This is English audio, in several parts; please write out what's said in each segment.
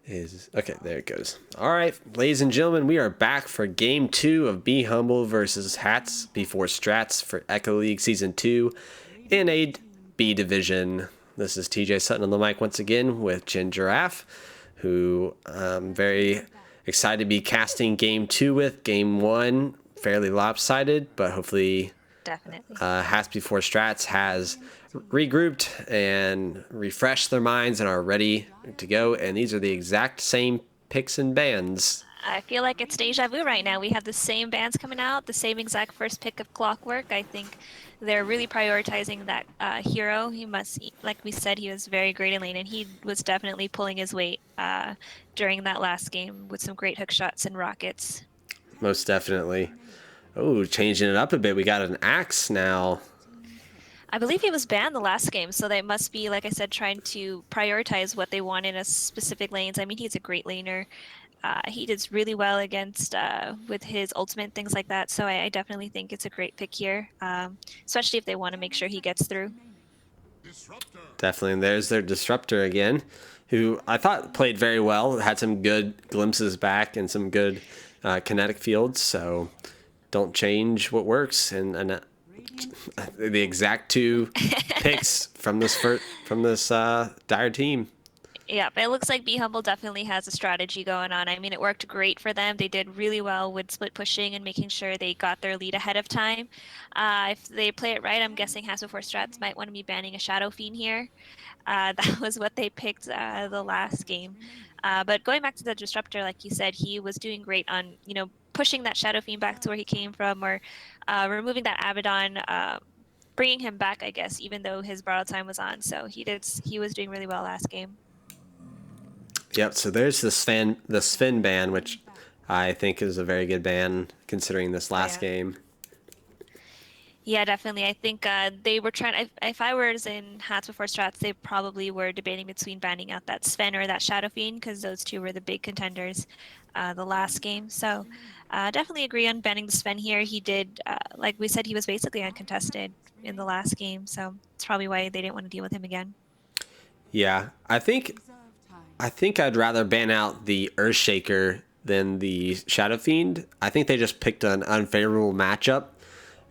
Is okay, there it goes. All right, ladies and gentlemen, we are back for game 2 of Be Humble versus Hats before Strats for Echo League Season 2 in a B division. This is TJ Sutton on the mic once again with Jen Giraffe, who I'm very excited to be casting game 2 with. Game 1, fairly lopsided, but hopefully Definitely. Hats Before Strats has regrouped and refreshed their minds and are ready to go. And these are the exact same picks and bands. I feel like it's deja vu right now. We have the same bands coming out, the same exact first pick of Clockwork. I think they're really prioritizing that hero. He must, like we said, he was very great in lane, and he was definitely pulling his weight during that last game with some great hook shots and rockets. Most definitely. Oh, changing it up a bit. We got an axe now. I believe he was banned the last game, so they must be, like I said, trying to prioritize what they want in a specific lanes. I mean, he's a great laner. He does really well against with his ultimate things like that. So I definitely think it's a great pick here, especially if they want to make sure he gets through. Definitely. And there's their Disruptor again, who I thought played very well, had some good glimpses back and some good kinetic fields. So don't change what works. And the exact two picks from this dire team. Yeah, but it looks like Be Humble definitely has a strategy going on. I mean, it worked great for them. They did really well with split pushing and making sure they got their lead ahead of time. If they play it right, I'm guessing House of Four Strats might want to be banning a Shadow Fiend here. That was what they picked the last game. But going back to the Disruptor, like you said, he was doing great on, pushing that Shadow Fiend back to where he came from, or removing that Abaddon, bringing him back, I guess, even though his borrowed time was on. So he was doing really well last game. Yep. So there's the Sven ban, which I think is a very good ban considering this Oh last yeah. game. Yeah, definitely. I think they were trying. If I was in Hats Before Strats, they probably were debating between banning out that Sven or that Shadow Fiend because those two were the big contenders the last game. So definitely agree on banning the Sven here. He did, like we said, he was basically uncontested in the last game. So it's probably why they didn't want to deal with him again. Yeah, I think I'd rather ban out the Earthshaker than the Shadow Fiend. I think they just picked an unfavorable matchup.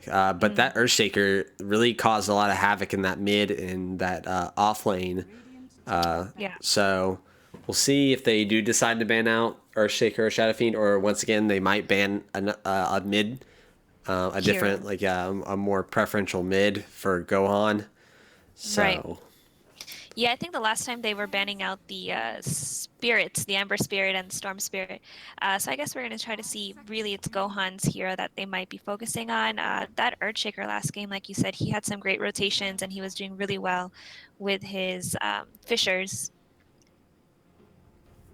But Mm, that Earthshaker really caused a lot of havoc in that mid and that off lane. yeah, So we'll see if they do decide to ban out Earthshaker or Shadow Fiend, or once again they might ban a mid, a different hero. like a more preferential mid for Gohan. Right. So Yeah, I think the last time they were banning out the spirits, the Ember Spirit and Storm Spirit. So I guess we're going to try to see really it's Gohan's hero that they might be focusing on. That Earthshaker last game, like you said, he had some great rotations and he was doing really well with his Fishers.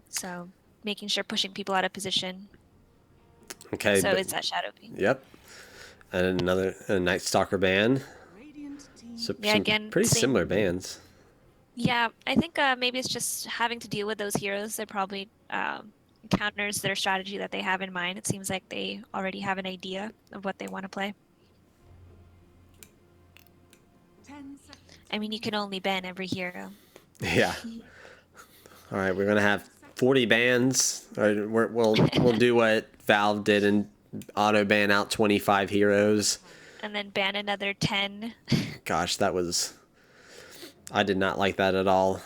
So making sure pushing people out of position. okay, So but it's that Shadow King. yep, and another Night Stalker ban. So Yeah, some again, pretty similar same. bans. Yeah, I think maybe it's just having to deal with those heroes. They're probably counters their strategy that they have in mind. It seems like they already have an idea of what they want to play. I mean, you can only ban every hero. Yeah. All right, we're gonna have 40 bans. We'll do what Valve did and auto ban out 25 heroes. And then ban another 10. Gosh, I did not like that at all.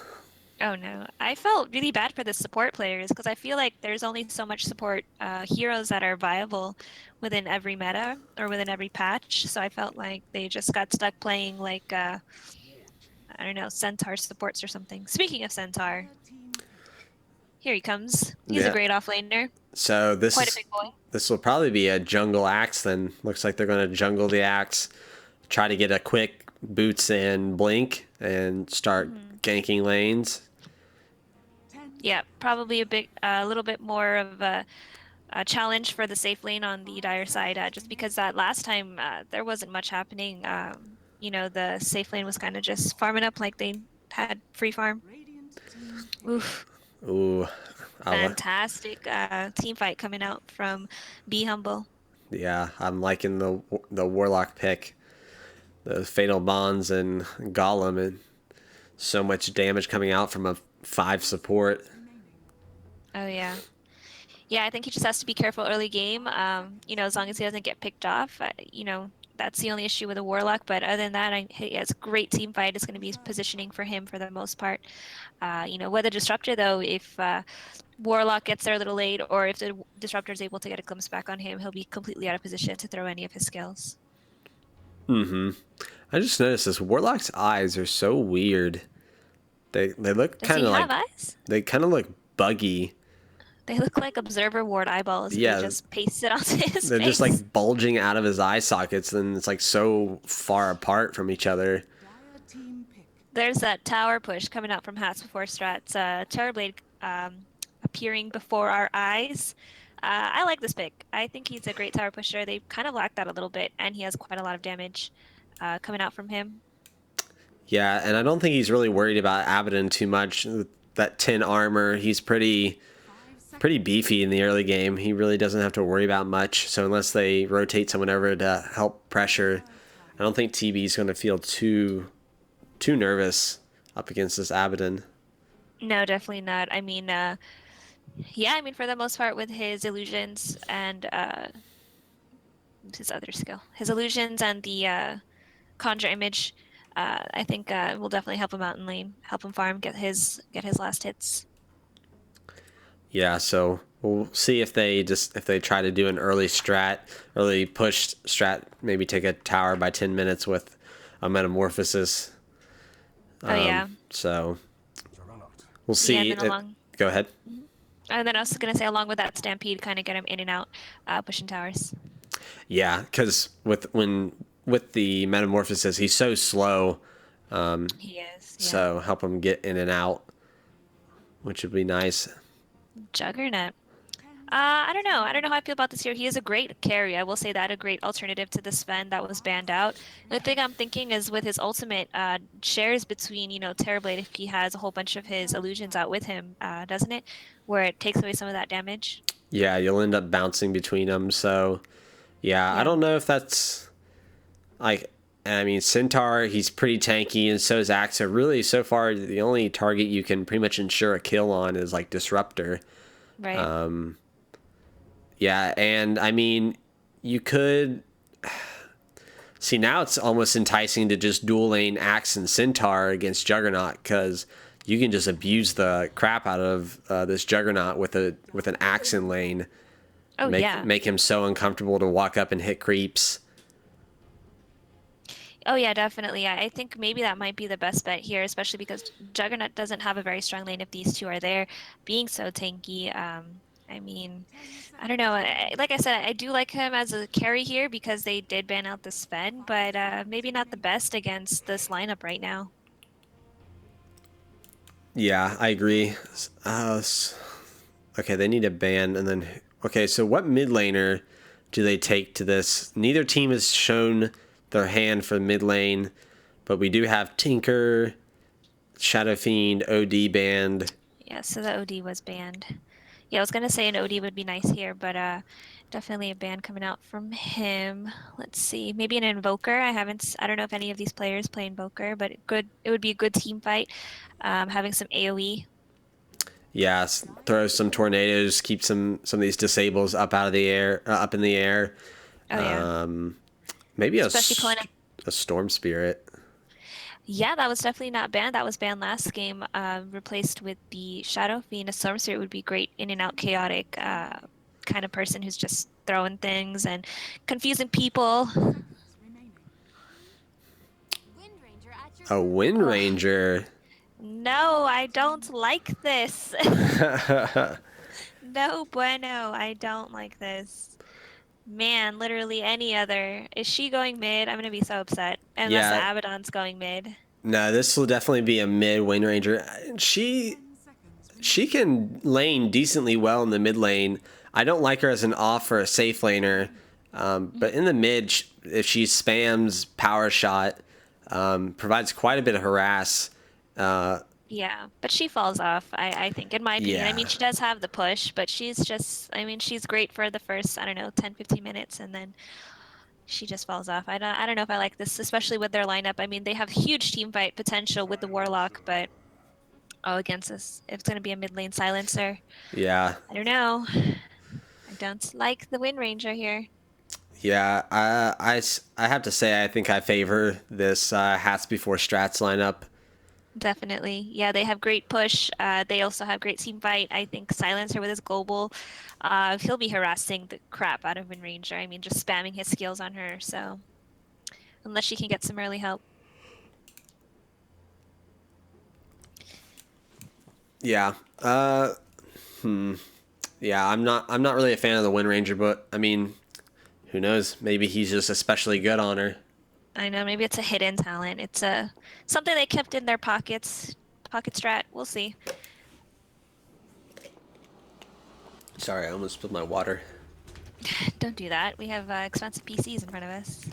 Oh no. I felt really bad for the support players because I feel like there's only so much support heroes that are viable within every meta or within every patch. So I felt like they just got stuck playing like I don't know, Centaur supports or something. Speaking of Centaur, here he comes. He's a Yeah. great offlaner. So Quite a big boy. this will probably be a jungle axe. Then looks like they're gonna jungle the axe, try to get a quick boots and blink, and start Hmm. ganking lanes. Yeah, probably a little bit more of a challenge for the safe lane on the dire side, just because that last time there wasn't much happening. The safe lane was kind of just farming up like they had free farm. Oof, Ooh, fantastic team fight coming out from Be Humble. yeah, I'm liking the warlock pick, the fatal bonds and golem, and so much damage coming out from a 5 support. Oh yeah. Yeah, I think he just has to be careful early game. As long as he doesn't get picked off, that's the only issue with a Warlock. But other than that, he has great team fight. It's going to be positioning for him for the most part. With a Disruptor though, if Warlock gets there a little late, or if the Disruptor is able to get a glimpse back on him, he'll be completely out of position to throw any of his skills. Mm-hmm. I just noticed this. Warlock's eyes are so weird. They look Does kind he of have like eyes? they kind of look buggy. They look like Observer Ward eyeballs if they Yeah, just pasted onto his they're just face. like bulging out of his eye sockets, and it's like so far apart from each other. There's that tower push coming out from Hats before Strats. Terrorblade appearing before our eyes. I like this pick. I think he's a great tower pusher. They kind of lack that a little bit, and he has quite a lot of damage coming out from him. Yeah, and I don't think he's really worried about Abaddon too much. With that 10 armor, he's pretty beefy in the early game. He really doesn't have to worry about much. So unless they rotate someone over to help pressure, I don't think TB's going to feel too nervous up against this Abaddon. No, definitely not. Yeah, for the most part, with his illusions and his other skill, his illusions and the conjure image, I think will definitely help him out in lane, help him farm, get his last hits. Yeah, so we'll see if they try to do an early push strat, maybe take a tower by 10 minutes with a metamorphosis. Oh yeah, So we'll yeah, and see. then along. Go ahead. Mhm. And then I was gonna say, along with that stampede, kind of get him in and out, pushing towers. Yeah, because with the metamorphosis, he's so slow. He is, yeah. So help him get in and out, which would be nice. Juggernaut. I don't know. I don't know how I feel about this here. He is a great carry. I will say that, a great alternative to the Sven that was banned out. The thing I'm thinking is with his ultimate, shares between, Terrorblade if he has a whole bunch of his illusions out with him, doesn't it? Where it takes away some of that damage. Yeah, you'll end up bouncing between them. So yeah, I Yeah. don't know if that's like. I mean, Centaur, he's pretty tanky, and so is Axe. So really, so far, the only target you can pretty much ensure a kill on is like Disruptor. Right. Yeah, and I mean, you could see now it's almost enticing to just dual lane Axe and Centaur against Juggernaut because you can just abuse the crap out of this Juggernaut with an Axe in lane, Oh, yeah. make him so uncomfortable to walk up and hit creeps. Oh yeah, definitely. I think maybe that might be the best bet here, especially because Juggernaut doesn't have a very strong lane if these two are there, being so tanky. I mean, I don't know. Like I said, I do like him as a carry here because they did ban out the Sven, but maybe not the best against this lineup right now. Yeah, I agree. Okay, they need a ban, and then okay. So what mid laner do they take to this? Neither team has shown their hand for mid lane, but we do have Tinker, Shadow Fiend, OD banned. Yeah, so the OD was banned. Yeah, I was gonna say an OD would be nice here, but definitely a ban coming out from him. Let's see, maybe an Invoker. I don't know if any of these players play Invoker, but it would be a good team fight. Having some AoE. Yeah, throw some tornadoes, keep some of these disables up out of the air, up in the air. Oh yeah, Maybe especially pulling up. a storm spirit. Yeah, that was definitely not banned. That was banned last game. Replaced with the Shadow Fiend. A Sorcerer would be great in and out chaotic kind of person who's just throwing things and confusing people. A Wind Ugh. Ranger. No, I don't like this. No bueno, I don't like this. Man, literally any other. Is she going mid? I'm gonna be so upset. Unless the Yeah, Abaddon's going mid. no, this will definitely be a mid Wind Ranger. She can lane decently well in the mid lane. I don't like her as an off or a safe laner, but in the mid, if she spams power shot, provides quite a bit of harass. Uh, Yeah, but she falls off, I think, in my opinion. yeah, She does have the push, but she's great for the first, I don't know, 10, 15 minutes, and then she just falls off. I don't know if I like this, especially with their lineup. They have huge team fight potential with the Warlock, but Oh, against us. If it's going to be a mid lane silencer. Yeah, I don't know. I don't like the Wind Ranger here. yeah. I have to say I think I favor this hats before strats lineup. Definitely. Yeah, they have great push. They also have great team fight. I think Silencer with his global, he'll be harassing the crap out of Wind Ranger. I mean, just spamming his skills on her. So unless she can get some early help. Yeah. Yeah. I'm not really a fan of the Wind Ranger, but I mean, who knows? Maybe he's just especially good on her. I know maybe it's a hidden talent. It's a something they kept in their pockets. Pocket strat. We'll see. Sorry, I almost spilled my water. Don't do that. We have expensive PCs in front of us.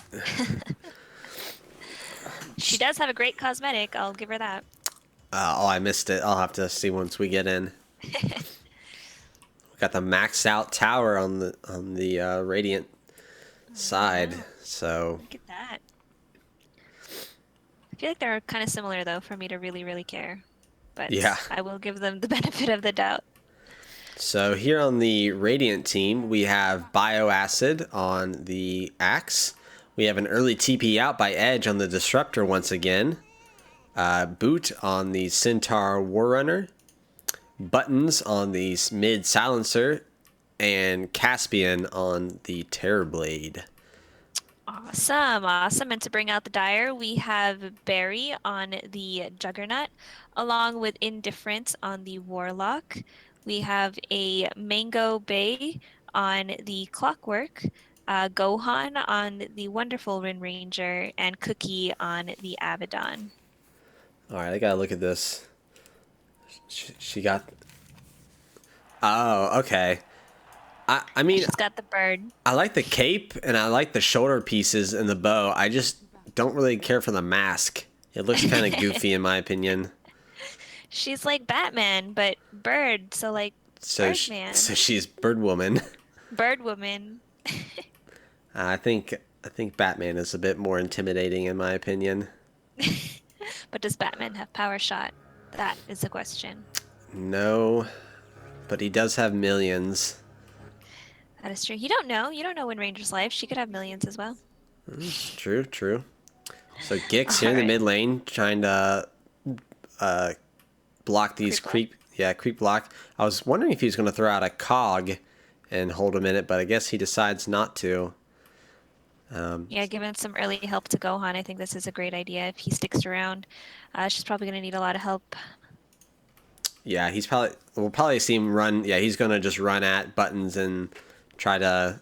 She does have a great cosmetic. I'll give her that. Oh, I missed it. I'll have to see once we get in. We got the maxed out tower on the radiant side. Wow, So look at that. I feel like they're kind of similar though for me to really, really care. yeah. But I will give them the benefit of the doubt. So here on the radiant team, we have bioacid on the axe. We have an early TP out by Edge on the disruptor once again. Boot on the Centaur Warrunner. Buttons on the mid silencer, and Caspian on the Terrorblade. Awesome, awesome. And to bring out the dire, we have Barry on the Juggernaut, along with Indifference on the Warlock. We have a Mango Bay on the Clockwork, Gohan on the Wonderful Rin Ranger, and Cookie on the Abaddon. All right, I gotta look at this. She got. Oh, okay. I mean, She's got the bird. I like the cape and I like the shoulder pieces and the bow. I just don't really care for the mask. It looks kind of goofy in my opinion. She's like Batman, but bird, so like So Birdman, she's Bird Woman. Bird Woman. I think Batman is a bit more intimidating in my opinion. But does Batman have power shot? That is the question. No, but he does have millions. That is true. You don't know. You don't know when Ranger's life. She could have millions as well. True, true. So Gix here All in the right. mid lane trying to block these Creep walk. creep block. I was wondering if he was going to throw out a cog and hold a minute, but I guess he decides not to. Yeah, given some early help to Gohan, I think this is a great idea if he sticks around. She's probably going to need a lot of help. Yeah, we'll probably see him run. Yeah, he's going to just run at buttons and try to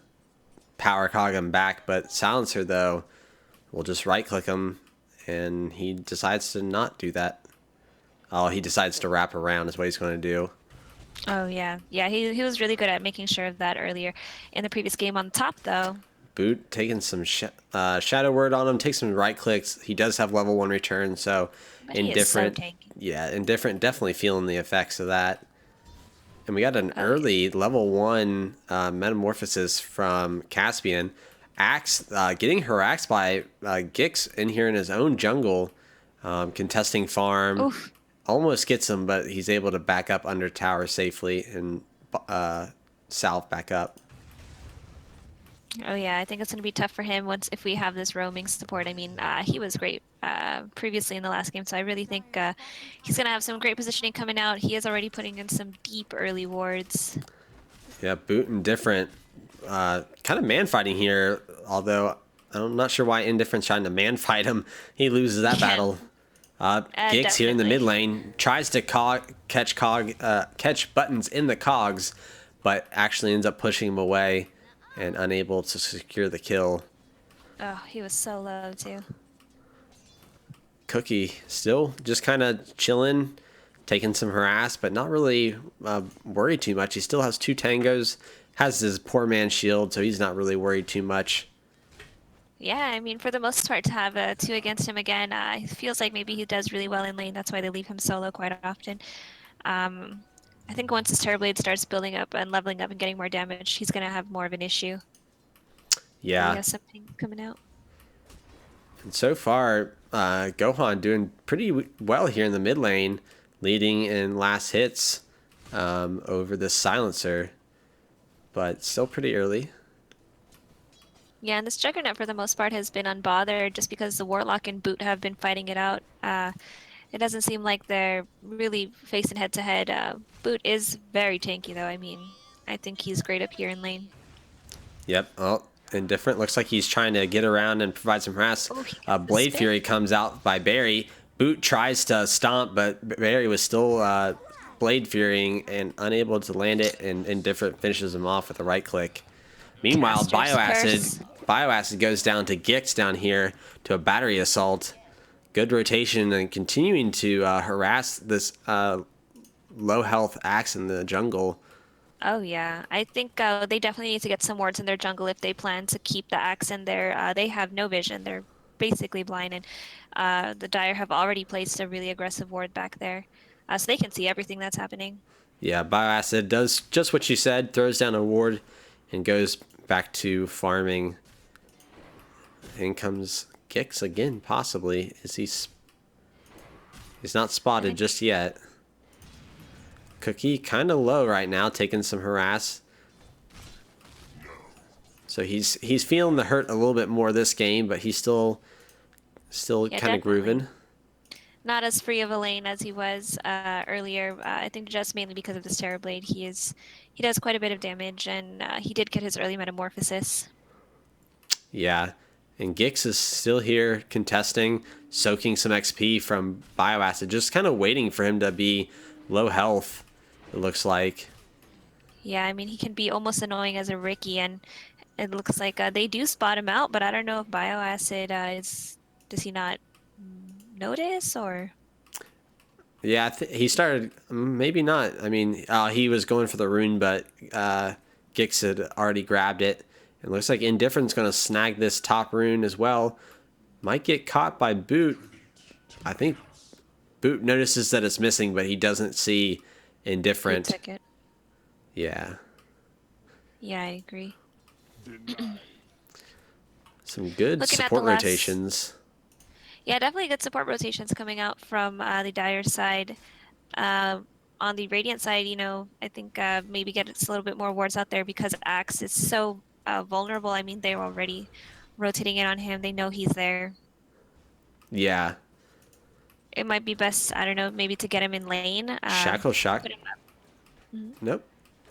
power cog him back. But Silencer, though, will just right click him and he decides to not do that. Oh, he decides to wrap around is what he's going to do. Oh, yeah. Yeah, he was really good at making sure of that earlier. In the previous game on top, though, Boot taking some shadow word on him, takes some right clicks. He does have level 1 return, so but he is so indifferent. tanky. Yeah, indifferent. Definitely feeling the effects of that. And we got an Oh, yeah. early level 1 metamorphosis from Caspian. Axe getting harassed by Gix in here in his own jungle, contesting farm. Oof. Almost gets him, but he's able to back up under tower safely and salve back up. Oh yeah, I think it's going to be tough for him once if we have this roaming support. I mean, he was great previously in the last game, so I really think he's going to have some great positioning coming out. He is already putting in some deep early wards. Yeah, Boot and Different. Kind of man fighting here, although I'm not sure why Indifferent's trying to man fight him. He loses that Yeah, battle. Giggs here in the definitely. mid lane tries to catch buttons in the cogs, but actually ends up pushing him away and unable to secure the kill. Oh, he was so low too. Cookie still just kind of chilling, taking some harass, but not really worried too much. He still has 2 tangos, has his poor man shield, so he's not really worried too much. Yeah, I mean, for the most part, to have two against him again, it feels like maybe he does really well in lane. That's why they leave him solo quite often. Um, I think once his Terrorblade starts building up and leveling up and getting more damage, he's going to have more of an issue. Oh, he Yeah, has something coming out. and so far, Gohan doing pretty well here in the mid lane. leading in last hits over the silencer, but still pretty early. Yeah, and this Juggernaut for the most part has been unbothered just because the Warlock and Boot have been fighting it out. It doesn't seem like they're really facing head to head. Boot is very tanky though. I mean, I think he's great up here in lane. Yep. Oh, indifferent. Looks like he's trying to get around and provide some harass. Oh, he got the Blade spin. Fury comes out by Barry. Boot tries to stomp, but Barry was still Blade Furying and unable to land it, and Indifferent finishes him off with a right click. Meanwhile, Caster's curse. Bioacid goes down to Gix down here to a battery assault. Good rotation and continuing to harass this low health Axe in the jungle. Oh yeah, I think they definitely need to get some wards in their jungle if they plan to keep the axe in there. They have no vision; they're basically blind, and the Dire have already placed a really aggressive ward back there, so they can see everything that's happening. Yeah, Bioacid does just what you said, throws down a ward, and goes back to farming. In comes Gix again, possibly. He's not spotted just yet. Cookie kind of low right now, taking some harass. So he's feeling the hurt a little bit more this game, but he's still Yeah, kind of grooving. not as free of a lane as he was earlier. I think just mainly because of this Terror Blade. He does quite a bit of damage, and he did get his early metamorphosis. Yeah. And Gix is still here contesting, soaking some XP from Bioacid, just kind of waiting for him to be low health, it looks like. Yeah, I mean he can be almost annoying as a Ricky, and it looks like they do spot him out, but I don't know if Bioacid does he not notice or? Yeah, he started, maybe not. I mean, he was going for the rune, but Gix had already grabbed it. It looks like Indifferent's going to snag this top rune as well. Might get caught by Boot. I think Boot notices that it's missing, but he doesn't see Indifferent. Took it. Yeah. Yeah, I agree. Some good Looking at support the last- rotations. Yeah, definitely good support rotations coming out from the Dire side. On the Radiant side, I think maybe get a little bit more wards out there because Axe is so vulnerable. I mean, they're already rotating in on him. They know he's there. Yeah. It might be best, I don't know, maybe to get him in lane. Shackle shock. Put him up. Nope.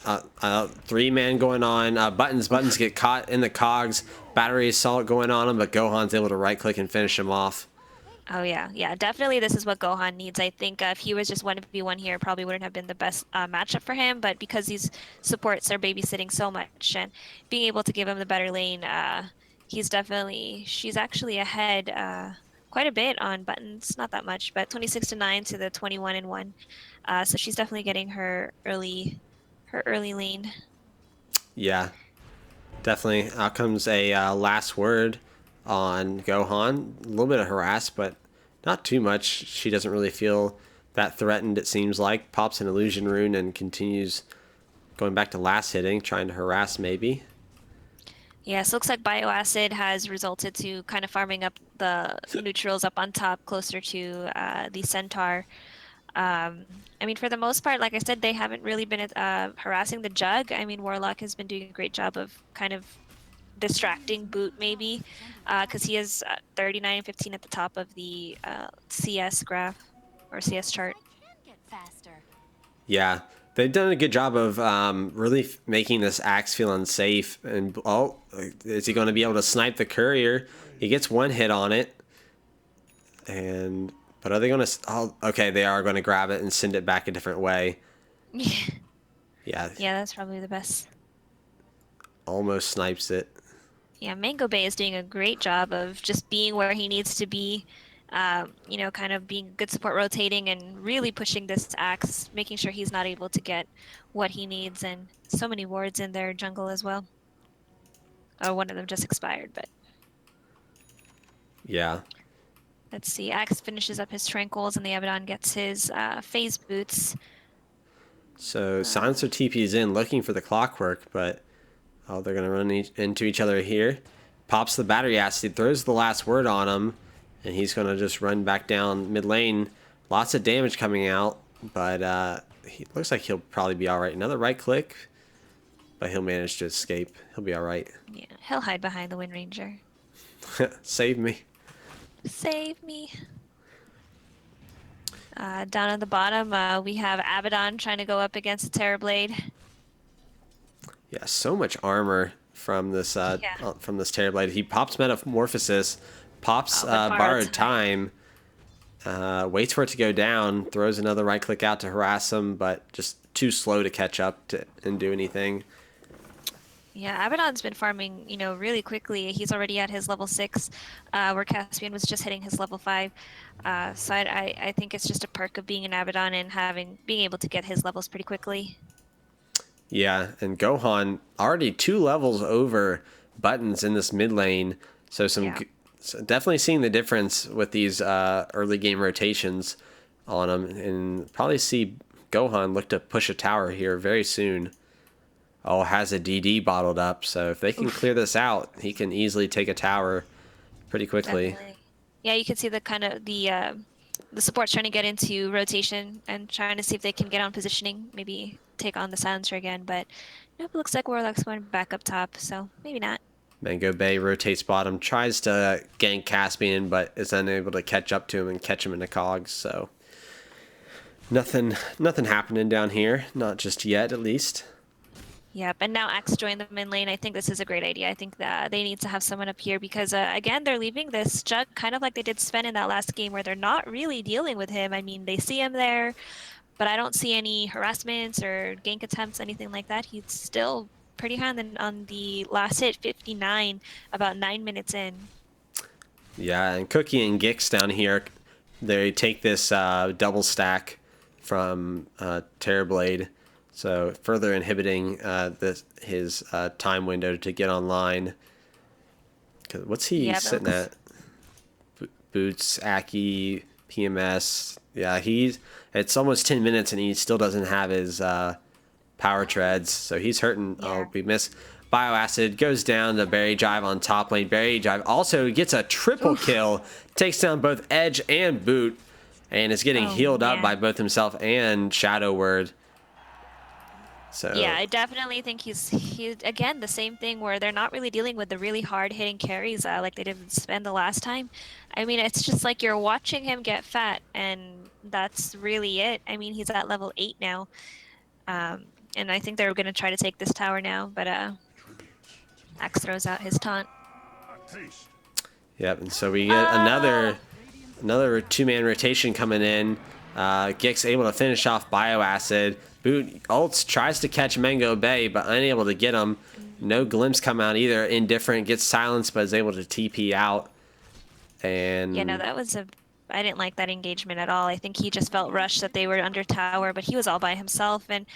3-man going on. Buttons get caught in the cogs. Battery assault going on him, but Gohan's able to right click and finish him off. Oh yeah, definitely. This is what Gohan needs. I think if he was just 1v1 here, it probably wouldn't have been the best matchup for him. But because these supports are babysitting so much and being able to give him the better lane, she's actually ahead quite a bit on buttons, not that much, but 26-9 to the 21-1. So she's definitely getting her early lane. Yeah, definitely. Out comes a last word on Gohan. A little bit of harass, but not too much. She doesn't really feel that threatened, it seems like. Pops an illusion rune and continues going back to last hitting, trying to harass maybe. Yeah, so looks like Bioacid has resulted to kind of farming up the neutrals up on top, closer to the Centaur. I mean, for the most part, like I said, they haven't really been harassing the Jug. I mean, Warlock has been doing a great job of kind of distracting Boot, maybe, because he is 39-15 at the top of the CS graph or CS chart. Yeah, they've done a good job of really making this Axe feel unsafe. And is he going to be able to snipe the courier? He gets one hit on it, but are they going to? Oh, okay, they are going to grab it and send it back a different way. Yeah. Yeah, that's probably the best. Almost snipes it. Yeah, Mango Bay is doing a great job of just being where he needs to be. Kind of being good support rotating and really pushing this Axe, making sure he's not able to get what he needs, and so many wards in their jungle as well. Oh, one of them just expired, but Yeah. let's see. Axe finishes up his Tranquils and the Abaddon gets his phase boots. So Silencer TP's in looking for the clockwork, but they're going to run into each other here. Pops the battery acid, throws the last word on him, and he's going to just run back down mid lane. Lots of damage coming out. but he looks like he'll probably be all right. Another right click, but he'll manage to escape. He'll be all right. Yeah, he'll hide behind the Wind Ranger. Save me. Save me. Down at the bottom, we have Abaddon trying to go up against the Terrorblade. Yeah, so much armor Yeah. from this Terrorblade. He pops Metamorphosis, pops But Borrowed Time, waits for it to go down, throws another right click out to harass him, but just too slow to catch up and do anything. Yeah, Abaddon's been farming, really quickly. He's already at his level 6, where Caspian was just hitting his level 5. So I think it's just a perk of being an Abaddon and being able to get his levels pretty quickly. Yeah, and Gohan already 2 levels over Buttons in this mid lane, so Yeah. so definitely seeing the difference with these early game rotations on him, and probably see Gohan look to push a tower here very soon. Oh, has a DD bottled up, so if they can clear this out, he can easily take a tower pretty quickly. Definitely. Yeah, you can see the support's trying to get into rotation and trying to see if they can get on positioning, maybe take on the silencer again, but nope, looks like Warlock's going back up top, so maybe not. Mango Bay rotates bottom, tries to gank Caspian, but is unable to catch up to him and catch him in the cogs, so nothing happening down here, not just yet at least. Yep, and now Axe joined the mid lane. I think this is a great idea. I think that they need to have someone up here because, again, they're leaving this Jug kind of like they did Sven in that last game where they're not really dealing with him. I mean, they see him there, but I don't see any harassments or gank attempts, anything like that. He's still pretty high on the last hit, 59, about 9 minutes in. Yeah, and Cookie and Gix down here, they take this double stack from Terrorblade, so further inhibiting his time window to get online. What's he sitting at? Boots, Aki, PMS. Yeah, it's almost 10 minutes and he still doesn't have his power treads, so he's hurting. Yeah. Oh, we missed. Bioacid goes down to Berry Drive on top lane. Berry Drive also gets a triple kill, takes down both Edge and Boot, and is getting healed up by both himself and Shadow Word. So yeah, I definitely think he's again the same thing where they're not really dealing with the really hard hitting carries like they did with Sven the last time. I mean, it's just like you're watching him get fat, and that's really it. I mean, he's at level 8 now, and I think they're going to try to take this tower now, but Axe throws out his taunt. Yep, and so we get another 2-man rotation coming in. Gix able to finish off Bioacid. Boot ults, tries to catch Mango Bay, but unable to get him. No glimpse come out either. Indifferent gets silenced, but is able to TP out. And yeah, no, I didn't like that engagement at all. I think he just felt rushed that they were under tower, but he was all by himself. And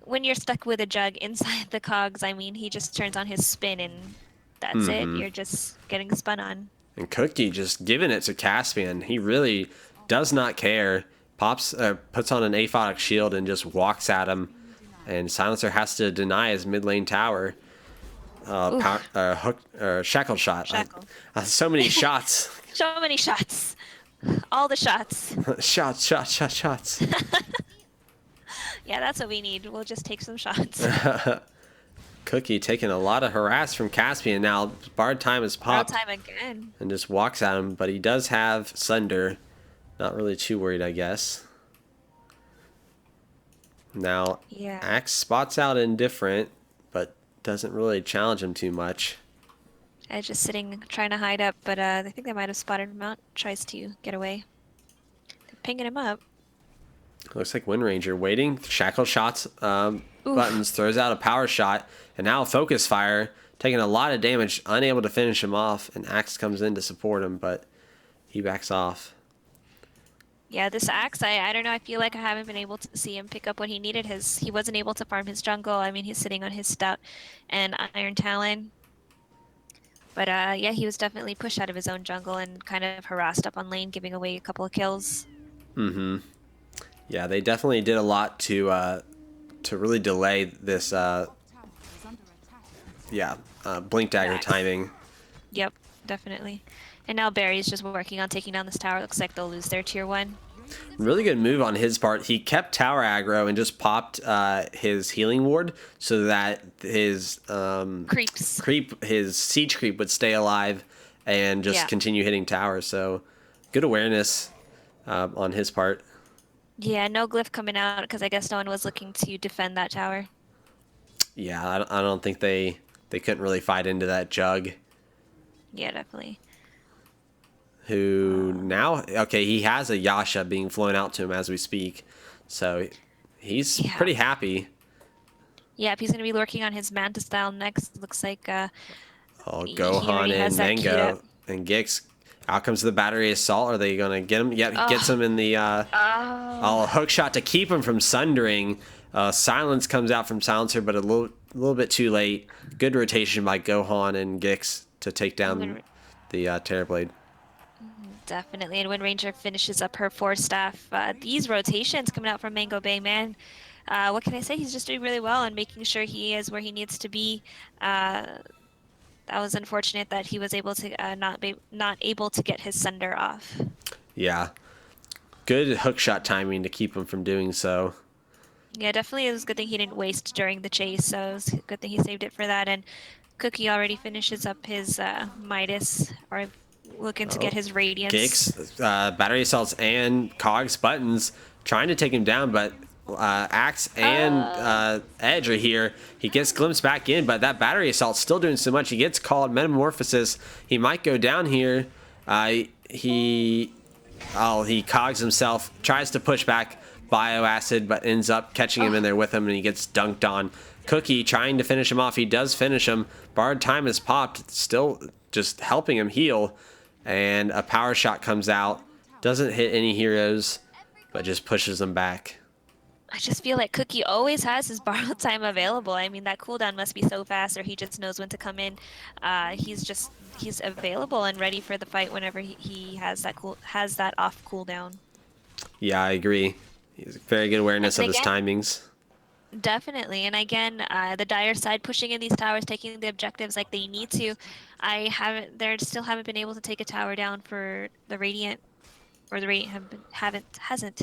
when you're stuck with a Jug inside the cogs, I mean, he just turns on his spin and that's it. You're just getting spun on. And Cookie just giving it to Caspian. He really does not care. Puts on an aphotic shield and just walks at him. And Silencer has to deny his mid lane tower. Shackle shot. Shackle. So many shots. So many shots. All the shots. Shots. Yeah, that's what we need. We'll just take some shots. Cookie taking a lot of harass from Caspian. Now Bard time is popped. Bard time again. And just walks at him, but he does have Sunder. Not really too worried, I guess. Now, Yeah. Axe spots out Indifferent, but doesn't really challenge him too much. Edge just sitting, trying to hide up, but I think they might have spotted him out. Tries to get away. They're pinging him up. Looks like Wind Ranger waiting. Shackle shots, Buttons, throws out a power shot, and now Focus Fire, taking a lot of damage, unable to finish him off, and Axe comes in to support him, but he backs off. Yeah, this Axe, I don't know. I feel like I haven't been able to see him pick up what he needed. He wasn't able to farm his jungle. I mean, he's sitting on his Stout and Iron Talon. But yeah, he was definitely pushed out of his own jungle and kind of harassed up on lane, giving away a couple of kills. Yeah, they definitely did a lot to really delay this. Blink Dagger timing. Yep, definitely. And now Barry's just working on taking down this tower. Looks like they'll lose their tier 1. Really good move on his part. He kept tower aggro and just popped his healing ward so that his Creeps. his siege creep would stay alive and just Yeah. continue hitting towers. So good awareness on his part. Yeah, no glyph coming out because I guess no one was looking to defend that tower. Yeah, I don't think they couldn't really fight into that jug. Yeah, definitely. Who now? Okay, he has a Yasha being flown out to him as we speak, so he's Yeah. pretty happy. Yeah, if he's gonna be lurking on his Manta style next, looks like Oh, he Gohan already has and that queued up. Mango and Gix. Out comes the battery assault. Are they gonna get him? Yep, he gets Oh, him in the oh. hook shot to keep him from sundering. Silence comes out from Silencer, but a little bit too late. Good rotation by Gohan and Gix to take And down the Terrorblade. definitely. And when Ranger finishes up her four staff, these rotations coming out from Mango Bay, man, what can I say? He's just doing really well and making sure he is where he needs to be. Uh, that was unfortunate that he was able to not able to get his sender off. Yeah, good hook shot timing to keep him from doing so. Yeah, definitely. It was a good thing he didn't waste during the chase, so it was a good thing he saved it for that. And Cookie already finishes up his Midas, or looking to get Oh, his Radiance. Gix, battery assaults and Cogs buttons trying to take him down, but Axe and Edge are here. He gets glimpsed back in, but that battery assault's still doing so much. He gets called Metamorphosis. He might go down here. He cogs himself, tries to push back Bioacid, but ends up catching him in there with him, and he gets dunked on. Cookie trying to finish him off. He does finish him. Borrowed time has popped, still just helping him heal. And a power shot comes out. Doesn't hit any heroes, but just pushes them back. I just feel like Cookie always has his borrowed time available. I mean, that cooldown must be so fast, or he just knows when to come in. He's available and ready for the fight whenever he has that off cooldown. Yeah, I agree. He's very good awareness And of his again, timings. definitely. And again, the dire side pushing in these towers, taking the objectives like they need to. They still haven't been able to take a tower down for the Radiant, or the Radiant hasn't.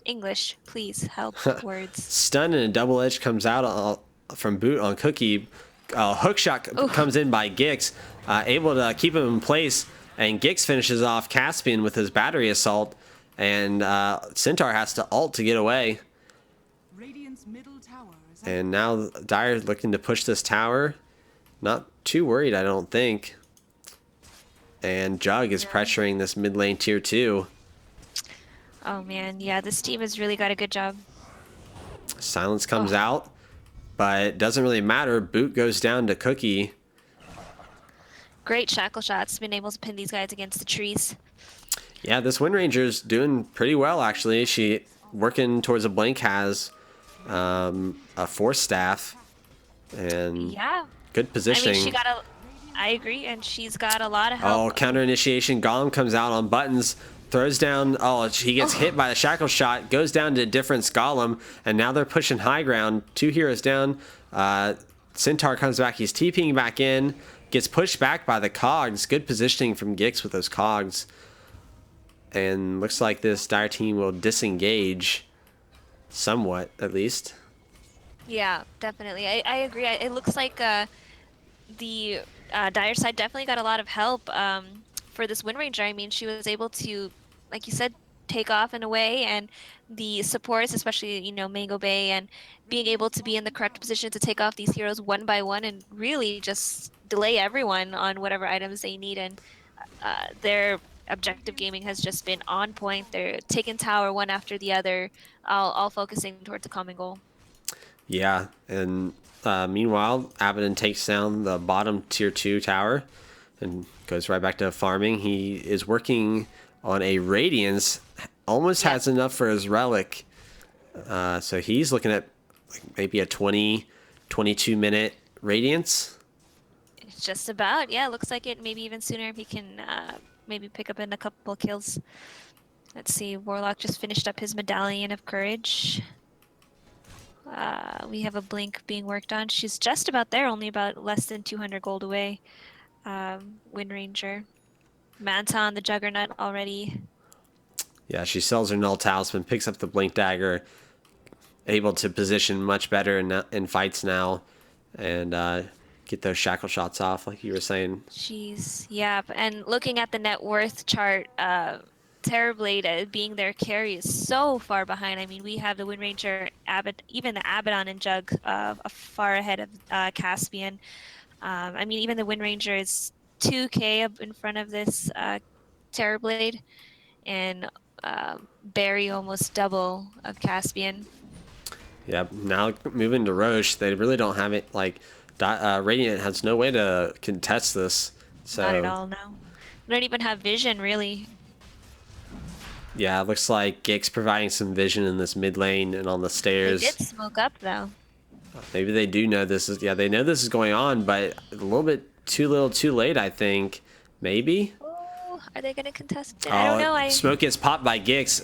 English, please help words. Stun and a double edge comes out from Boot on Cookie. Hook shot Oof. comes in by Gix, able to keep him in place. And Gix finishes off Caspian with his battery assault. And Centaur has to ult to get away. And now Dire looking to push this tower. Not too worried, I don't think. And Jug is pressuring this mid lane tier 2. Oh man, yeah, this team has really got a good job. Silence comes out, but it doesn't really matter. Boot goes down to Cookie. Great shackle shots, been able to pin these guys against the trees. Yeah, this Wind Ranger's doing pretty well, actually. She working towards a Blink has a Force Staff and Yeah, good I positioning. mean, I agree, and she's got a lot of Oh, help. counter initiation. Golem comes out on buttons, throws down. Oh, he gets hit by the shackle shot, goes down to a different Golem, and now they're pushing high ground. 2 heroes down. Centaur comes back. He's TPing back in, gets pushed back by the Cogs. Good positioning from Gix with those Cogs. And looks like this Dire team will disengage somewhat, at least. Yeah, definitely. I agree. It looks like the dire side definitely got a lot of help for this Wind Ranger. I mean, she was able to, like you said, take off in a way, and the supports, especially, Mango Bay, and being able to be in the correct position to take off these heroes one by one and really just delay everyone on whatever items they need. And their objective gaming has just been on point. They're taking tower one after the other, all focusing towards a common goal. Yeah, and meanwhile, Abaddon takes down the bottom tier 2 tower and goes right back to farming. He is working on a Radiance, almost has enough for his Relic. So he's looking at like maybe a 22-minute Radiance. It's just about, yeah, looks like it. Maybe even sooner if he can maybe pick up in a couple kills. Let's see, Warlock just finished up his Medallion of Courage. We have a Blink being worked on. She's just about there, only about less than 200 gold away. Wind Ranger. Manta on the Juggernaut already. Yeah, she sells her null talisman, picks up the blink dagger, able to position much better in fights now, and get those shackle shots off, like you were saying. Jeez, yeah. And looking at the net worth chart, Terrorblade being their carry is so far behind. I mean, we have the Wind Ranger, even the Abaddon and Jug far ahead of Caspian. I mean, even the Wind Ranger is 2K up in front of this Terrorblade, and Barry almost double of Caspian. Yeah, now moving to Roche, they really don't have it. Like, Radiant has no way to contest this. Not at So, all, no. They don't even have vision, really. yeah, it looks like Gix providing some vision in this mid lane and on the They stairs. did smoke up, though. Maybe they do know this is. Yeah, they know this is going on, but a little bit too little, too late. I think. Maybe. Oh, are they going to contest it? I don't know. Smoke gets popped by Gix.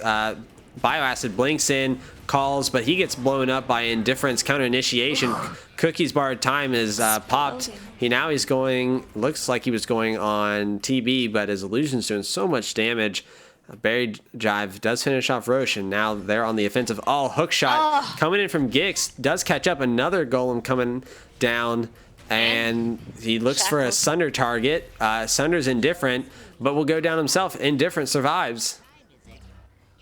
Bioacid blinks in, calls, but he gets blown up by Indifference counter initiation. Cookie's borrowed time is popped. He's going. Looks like he was going on TB, but his illusion's doing so much damage. Barry Jive does finish off Roche, and now they're on the offensive. Oh, hook shot coming in from Gix. Does catch up. Another golem coming down, and he looks for a Sunder target. Sunder's indifferent, but will go down himself. Indifferent survives.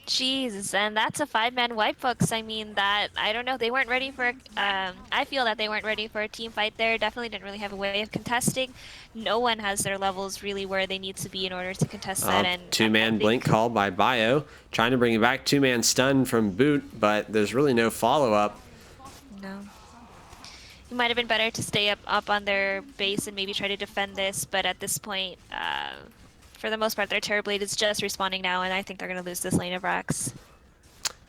Jeez, and that's a 5-man wipe, folks. I mean, I don't know, they weren't ready for, I feel that they weren't ready for a team fight there. Definitely didn't really have a way of contesting. No one has their levels really where they need to be in order to contest that. And two-man blink call by Bio, trying to bring it back. Two-man stun from Boot, but there's really no follow-up. No. It might have been better to stay up on their base and maybe try to defend this, but at this point, for the most part, their Terrorblade is just respawning now, and I think they're going to lose this lane of racks.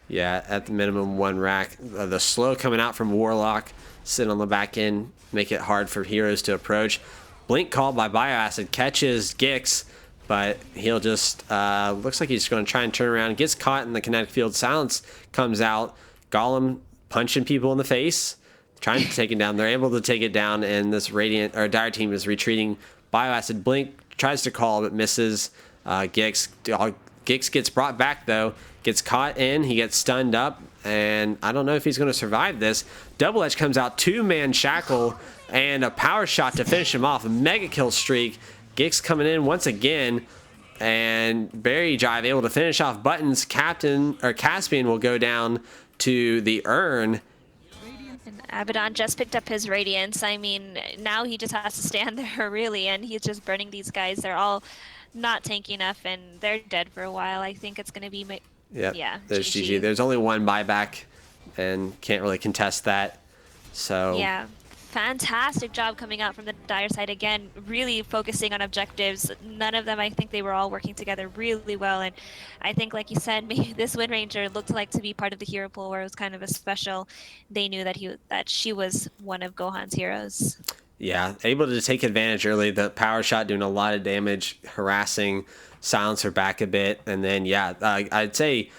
Yeah, at the minimum, one rack. The slow coming out from Warlock, sitting on the back end, make it hard for heroes to approach. Blink call by Bioacid catches Gix, but he'll just, looks like he's going to try and turn around. Gets caught in the kinetic field. Silence comes out. Golem punching people in the face, trying to take it down. They're able to take it down, and this Radiant, or Dire team is retreating. Bioacid blink, tries to call but misses. Gix gets brought back though, gets caught in, he gets stunned up, and I don't know if he's going to survive this. Double Edge comes out, two-man shackle, and a power shot to finish him off. A mega kill streak. Gix coming in once again, and Barry Jive able to finish off Buttons. Caspian will go down to the urn. Abaddon just picked up his Radiance. I mean, now he just has to stand there, really, and he's just burning these guys. They're all not tanky enough, and they're dead for a while. I think it's going to be... Yeah, there's GG. There's only one buyback, and can't really contest that. So yeah, fantastic job coming out from the Dire side again, really focusing on objectives. None of them, I think they were all working together really well, and I think, like you said, maybe this Wind Ranger looked like to be part of the hero pool where it was kind of a special. They knew that she was one of Gohan's heroes. Yeah, able to take advantage early. The power shot doing a lot of damage, harassing, silence her back a bit, and then I'd say.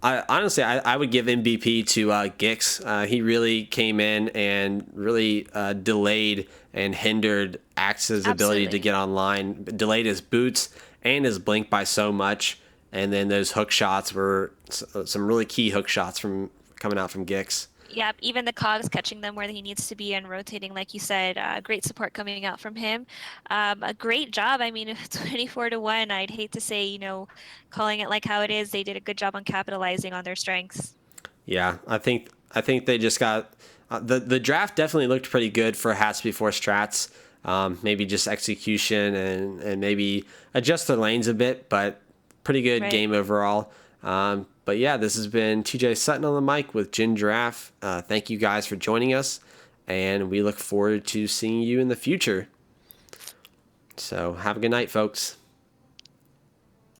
Honestly, I would give MVP to Gix. He really came in and really delayed and hindered Axe's ability to get online. Delayed his boots and his blink by so much. And then those hook shots were some really key hook shots from coming out from Gix. Yeah, even the cogs catching them where he needs to be and rotating, like you said. Great support coming out from him. A great job. I mean, 24-1. I'd hate to say, calling it like how it is. They did a good job on capitalizing on their strengths. Yeah, I think they just got the draft definitely looked pretty good for Hats before Strats. Maybe just execution and maybe adjust their lanes a bit, but pretty good game overall. But yeah, this has been TJ Sutton on the mic with Jin Giraffe. Thank you guys for joining us, and we look forward to seeing you in the future. So have a good night, folks.